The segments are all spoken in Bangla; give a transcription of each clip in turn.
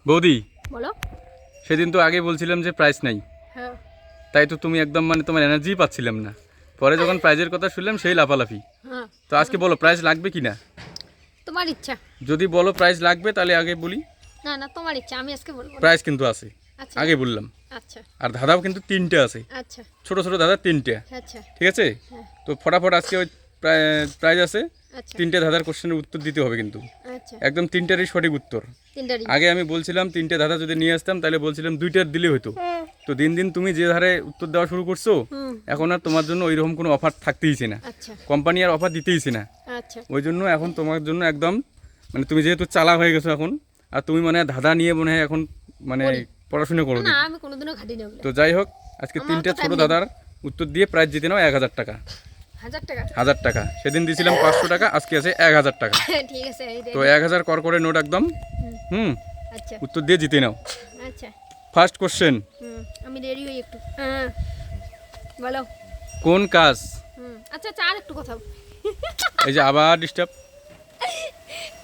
বৌদি বলো। সেদিন তো আগে বলছিলাম যে প্রাইস নাই, হ্যাঁ তাই তো তুমি একদম মানে তোমার এনার্জি পাচ্ছিলাম না। পরে যখন প্রাইজের কথা শুনলাম সেই লাফালাফি। হ্যাঁ, তো আজকে বলো প্রাইস লাগবে কি না? তোমার ইচ্ছা। যদি বলো প্রাইস লাগবে তাহলে আগে বলি। না না, তোমার ইচ্ছা, আমি আজকে বলবো না। প্রাইস কিন্তু আছে, আচ্ছা আগে বললাম। আচ্ছা আর ধাঁধাও কিন্তু 3টে আছে, আচ্ছা ছোট ছোট ধাঁধা 3টে, আচ্ছা ঠিক আছে? হ্যাঁ। তো ফটাফট আজকে ওই প্রাইজ আছে, আচ্ছা 3টে ধাঁধার কোশ্চেনের উত্তর দিতে হবে কিন্তু আচ্ছা, একদম 3টারই সঠিক উত্তর। তিনটারই। আগে আমি বলছিলাম 3টে ধাঁধা যদি নিয়ে আসতাম তাহলে বলছিলাম 2টার দিলেই হতো। তো দিন দিন তুমি যে ধারে উত্তর দেওয়া শুরু করছো, হুম, এখন আর তোমার জন্য ওইরকম কোনো অফার থাকতেইছে না, আচ্ছা কোম্পানি আর অফার দিতেইছে না। আচ্ছা ওই জন্য এখন তোমার জন্য একদম মানে তুমি যেহেতু চালাক হয়ে গেছো এখন, আর তুমি মানে ধাঁধা নিয়ে মনে হয় এখন মানে পড়াশোনা করো। না, আমি কোনোদিনও ঘাটিনি ওগুলো। তো যাই হোক, আজকে আমার 3টে তো ছোট time ধাঁধার উত্তর দিয়ে প্রাইজ জিতে নাও 1000 টাকা। 1000 টাকা? 1000 টাকা সেদিন দিয়েছিলাম 500 টাকা, আজকে আছে 1000 টাকা। ঠিক আছে, এই তো 1000 করে নোট একদম। হুম, আচ্ছা উত্তর দিয়ে জিতে নাও। আচ্ছা, ফার্স্ট কোশ্চেন, আমি রেডি হই একটু। হ্যাঁ বলো। কোন কাজ? আচ্ছা আচ্ছা, আর একটু কথা এই যে আবার ডিস্টার্ব।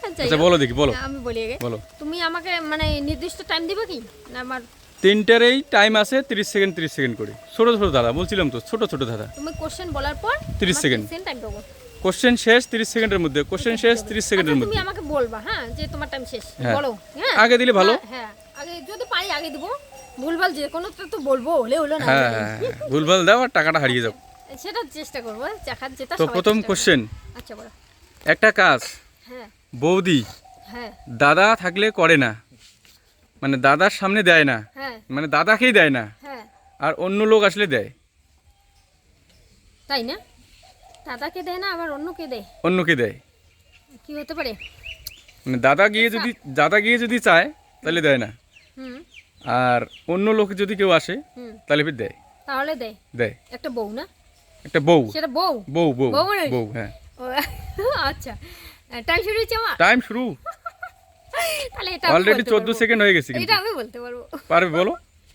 আচ্ছা আচ্ছা বলো দেখি, বলো আমি বলি আগে। বলো। তুমি আমাকে মানে নির্দিষ্ট টাইম দিবে কি না? আমার 3টারই টাইম আছে 30 সেকেন্ড 30 সেকেন্ড করে, ছোট ছোট ধাঁধা বলছিলাম তো, ছোট ছোট ধাঁধা। তুমি কোশ্চেন বলার পর 30 সেকেন্ড টাইম দেবো। কোশ্চেন শেষ 30 সেকেন্ডের মধ্যে, কোশ্চেন শেষ 30 সেকেন্ডের তুমি মধ্যে। আমাকে বলবা হ্যাঁ যে তোমার টাইম শেষ, হ্যাঁ। বলো। হ্যাঁ আগে দিলে ভালো। হ্যাঁ আগে যদি পারি আগে দিব, ভুলভাল যে কোনো তো বলবো, হলে হলো না হ্যাঁ হলে হ্যাঁ নাই। হ্যাঁ, ভুলভাল দাও আর টাকাটা হারিয়ে যাও। সেটা চেষ্টা করবো, দেখার যেটা তো সবাই প্রথম চেষ্টা করবে। কোশ্চেন, আচ্ছা বলো। একটা কাজ হ্যাঁ বৌদি হ্যাঁ দাদা থাকলে করে না, মানে দাদার সামনে দেয় না, হ্যাঁ মানে দাদাকেই দেয় না, হ্যাঁ, আর অন্য লোক আসলে দেয়। তাই না? দাদাকে দেয় না, আবার অন্যকে দেয়, অন্যকে দেয়, কি হতে পারে? মানে দাদা গিয়ে যদি চায় তাহলে দেয় না, হুম আর অন্য লোক যদি কেউ আসে হুম, তাহলে ফির দেয়। তাহলে দেয় দেয় একটা বউ না? একটা বউ। সেটা বউ? বউ বউ বউ মানে? বউ, হ্যাঁ। ও, আচ্ছা, টাইম শুরু হয়েছে আমার? টাইম শুরু, তাহলে এটা আমি অলরেডি বলতে 14 পারবো। সেকেন্ড হয়ে গেছে কিন্তু। এটা আমি বলতে পারবো। পারবে? বলো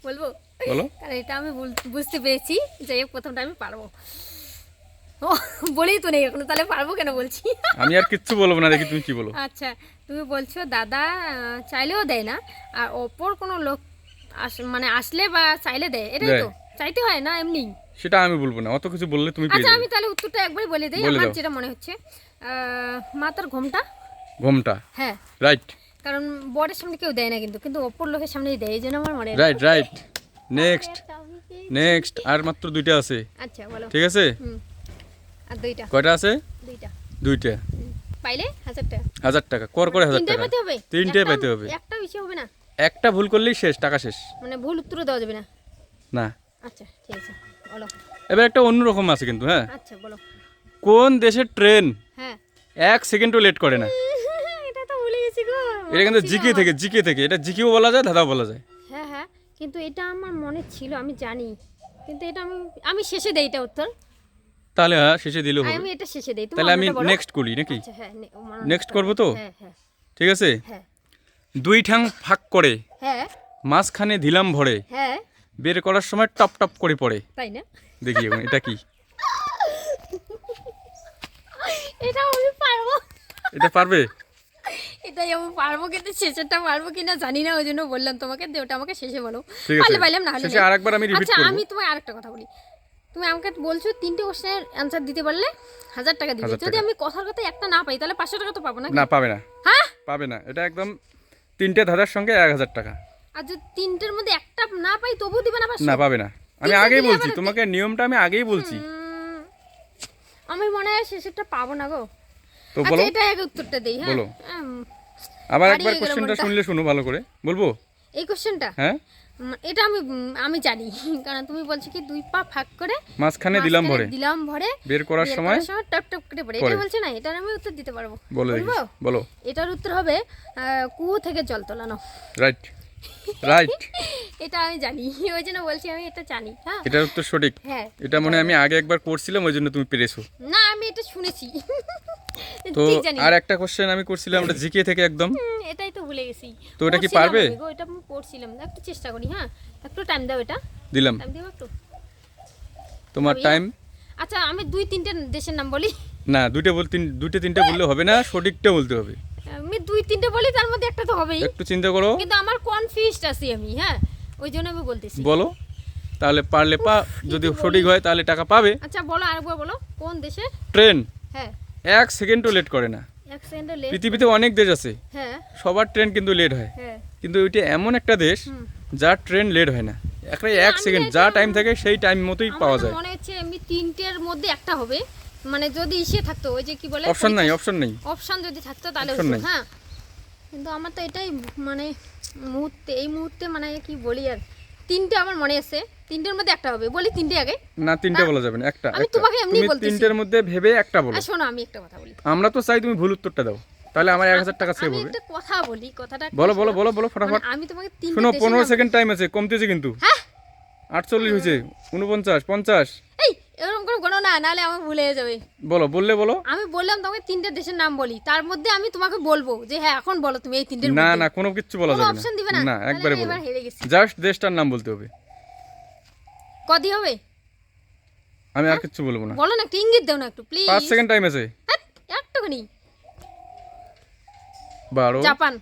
বলবো? বলো। কারণ এটা আমি বুঝতে পেরেছি যে প্রথমটা আমি পারবো। ও, বলেই তো নেই এখনো, তাহলে পারবো কেন বলছি? আমি আর কিচ্ছু বলবো না, দেখি তুমি কি বলো। আচ্ছা, তুমি বলছো দাদা চাইলেও দেয় না, আর অপর কোনো লোক মানে আসলে বা চাইলে দেয়, এটাই দেয়। তো? চাইতে হয় না এমনি? সেটা আমি বলবো না, অত কিছু বললে তুমি পেয়ে আচ্ছা, যাবে। আমি তাহলে উত্তরটা একবারই বলে দিই, বলে আমার দাও। যেটা মনে হচ্ছে মাথার ঘোমটা। ঘোমটা, হ্যাঁ, রাইট কারণ বরের সামনে কেউ দেয় না কিন্তু, কিন্তু অপর লোকের সামনেই দেয়, এই জন্য আমার মনে হয়। Right right. নেক্সট নেক্সট, আর মাত্র 2টা আছে, আচ্ছা বলো। ঠিক আছে? হুম, আর দুইটা। কয়টা আছে? দুইটা। 2টা। পাইলে 1000 টাকা। 1000 টাকা কর করে 1000 তিনটে টাকা। পাইতে হবে? 3টে পাইতে হবে। একটা বেশি হবে না? একটা ভুল করলেই শেষ, টাকা শেষ। মানে ভুল উত্তর দেওয়া যাবে না? না, আচ্ছা ঠিক আছে, বলো। এবার একটা অন্যরকম আছে কিন্তু, হ্যাঁ। আচ্ছা বলো। কোন দেশের ট্রেন হ্যাঁ 1 সেকেন্ডও লেট করে না? এটা তো ভুলে গেছি গো। এটা কিন্তু মনে ছিল জিকে আমার। থেকে, জিকে থেকে, এটা জিকেও বলা যায়, ধাঁধাও বলা যায়। হ্যাঁ হ্যাঁ, কিন্তু এটা আমার মনে ছিল, আমি জানি, কিন্তু এটা আমি শেষে দেই এটা উত্তর। তাহলে হ্যাঁ, শেষে দিলেও হবে। আমি এটা শেষে দেই, তুমি তাহলে আমি অন্যটা বলো। নেক্সট করি নাকি? আচ্ছা হ্যাঁ, নেক্সট করবো তো? হ্যাঁ হ্যাঁ ঠিক আছে। হ্যাঁ 2 ঠাং ফাঁক করে হ্যাঁ মাঝখানে দিলাম ভরে, হ্যাঁ, বের করার সময় টপ টপ করে পড়ে। তাই না? দেখি এখন এটা কি? এটা আমি পারবো, এটা পারবে? এটাই আমি পারবো, কিন্তু শেষেরটা পারবো কিনা জানি না, ওই জন্য বললাম তোমাকে যে ওটা আমাকে শেষে বলো। ঠিক আছে, পারলে পাইলাম, না হলে শেষে নেই। আরেকবার আমি রিপিট আচ্ছা, করব। আমি তোমায় আরেকটা কথা বলি। তুমি আমাকে বলছো 3টে কোশ্চেনের অ্যান্সার দিতে পারলে 1000 টাকা দিবে। 1000 যদি টাকা। আমি কথার কথা একটা না পাই তাহলে 500 টাকা তো পাবো না? না, পাবে না, হ্যাঁ, পাবে না। এটা একদম 3টে ধাঁধার সঙ্গে 1000 টাকা। আর যদি 3টের মধ্যে একটা না পাই তবু দিবে না 500? না, পাবে না। আমি 3টে আগেই দিলে বলছি আবার- তোমাকে, নিয়মটা আমি আগেই বলছি। আমি মনে হয় শেষেরটা পাবো না গো। তো আচ্ছা, বলো, এটা আগে উত্তরটা দেই। হ্যাঁ বলো। উম, আবার হারিয়ে একবার গেল কোশ্চেনটা মনটা। শুনলে শোনো ভালো করে, বলবো? এই কোশ্চেনটা হ্যাঁ, এটা আমি জানি, কারণ তুমি বলছো কি 2 পা ফাঁক করে মাঝখানে দিলাম ভরে, দিলাম ভরে, বের করার সময় টপ টপ করে পড়ে, এটা বলছে না? এটার আমি উত্তর দিতে পারবো। বলে দেখি, বলবো? বলো। এটার উত্তর হবে কুয়ো থেকে জল তোলানো। রাইট রাইট, এটা আমি জানি, ওই জন্য বলছি আমি এটা জানি। হ্যাঁ এটার উত্তর সঠিক। হ্যাঁ, এটা মনে হয় আমি আগে একবার করছিলাম, ওই জন্য তুমি পেরেছো। না আমি এটা শুনেছি। তো ঠিক জানি। আর একটা কোশ্চেন আমি করছিলাম, ওটা জিকে থেকে একদম। এটাই তো ভুলে গেছি। তো এটা কি পড়ছিলাম পারবে? আমি গো, এটা আমি পড়ছিলাম, একটু চেষ্টা করি। হ্যাঁ, একটু টাইম দাও, এটা দিলাম টাইম দিও একটু। তোমার আমি- টাইম। আচ্ছা, আমি 2-3টে দেশের নাম বলি। না, দুইটা তিনটে বললে হবে না, সঠিকটা বলতে হবে। আমি 2-3টে বলি, তার মধ্যে একটা তো হবেই। একটু চিন্তা করো। কিন্তু আমার কনফিউজড আছি আমি, হ্যাঁ ওই জন্য আমি বলতেছি। বলো তাহলে, পারলে যদি সঠিক হয় তাহলে টাকা পাবে। আচ্ছা বলো, আরেকবার বলো, কোন দেশের? ট্রেন হ্যাঁ 1 সেকেন্ডও লেট করে না। এক সেকেন্ডে লেট। পৃথিবীতে অনেক দেশ আছে, হ্যাঁ সবার ট্রেন কিন্তু লেট হয়, হ্যাঁ। কিন্তু ওইটা এমন একটা দেশ যার ট্রেন লেট হয় না। একটা 1 সেকেন্ড যা টাইম থাকে সেই টাইম মতোই পাওয়া আমার যায়। মনে হচ্ছে এমনি তিনটের মধ্যে একটা হবে, মানে যদি ইসে থাকতো ওই যে কি বলে অপশন নাই, অপশন নেই। অপশন যদি থাকতো তাহলে Option হতো, নাই। হ্যাঁ। কিন্তু আমার তো এটাই মানে এই মুহূর্তে মানে কি বলি আর, তিনটে আমার মনে আছে, তিনটের মধ্যে একটা হবে, বলি তিনটে আগে। না তিনটে বলা যাবে না, একটা। আমি একটা। তোমাকে এমনি তুমি বলতেছি। তিনটের মধ্যে ভেবে একটা বলো। আর শোনো আমি একটা কথা বলি, আমরা তো চাই তুমি ভুল উত্তরটা দাও, তাহলে আমার 1000 টাকা সেভ আমি হবে। একটা কথা বলি, কথাটা বলো শোনো। বলো বলো বলো মানে ফটাফট। আমি তোমাকে তিনটে শোনো দেশের 15 নাম- সেকেন্ড টাইম আছে, কমতেছে কিন্তু। হ্যাঁ 48 হয়েছে, 49, 50। এই এরকম করে কোনো না, নাহলে আমার ভুলে যাবে। বলো, বললে বলো। আমি বললাম তোমাকে তিনটে দেশের নাম বলি, তার মধ্যে আমি তোমাকে বলবো যে হ্যাঁ এখন বলো তুমি এই তিনটের না মধ্যে। না, কোনো কিছু বলা কোনো যাবে অপশন দিবে না? না। না, তাহলে একবারে আমি বলো। এবার হেরে গেছি। জাস্ট দেশটার নাম বলতে হবে। কদি হবে? আমি আর কিছু বলবো না। বলো না, একটু ইঙ্গিত দাও না একটু প্লিজ। 5 সেকেন্ড টাইম আছে। একটুখানি। 12। জাপান।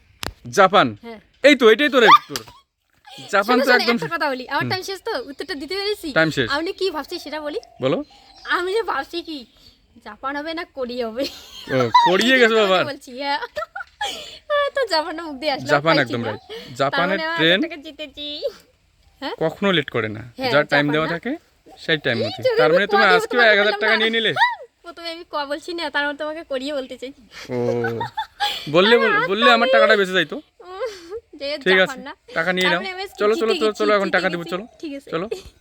জাপান। হ্যাঁ এই তো, এটাই তো রে উত্তর। জাপান শোনো, তো শোনো, একদম। একটা কথা বলি, আমার টাইম শেষ তো, উত্তরটা দিতে পেরেছি। Time শেষ। আমি কি ভাবছি সেটা বলি। বলো। আমি যে ভাবছি কি জাপান হবে না কোরিয়া হবে। ও, করিয়ে গেছো বাবা। বলছি হ্যাঁ। তো জাপানের মুখ দিয়ে আসলাম, জাপান পাইছি একদম না। রাইট। জাপানের তার মানে আমি ট্রেন 1000 টাকা জিতেছি। কখনো লেট করে না, হ্যাঁ, যার টাইম জাপান দেওয়া না? থাকে সেই টাইম মতো। চোখে তার মানে মুখ তুমি পড়া দিয়ে আজকেও তোমাকে 1000 বললাম টাকা না। নিয়ে নিলে। প্রথমে আমি বলছি না, তার মধ্যে তোমাকে করিয়ে বলতে চাই। ও, বললে বললে আমার টাকাটা বেঁচে যাইতো। যে ঠিক জাপান আছে, না। টাকা নিয়ে তার নাও। মানে আমি চলো জিতে চলো চলো গেছি, চলো, এখন জিতে টাকা দিব। গেছি। চলো ঠিক আছে। চলো।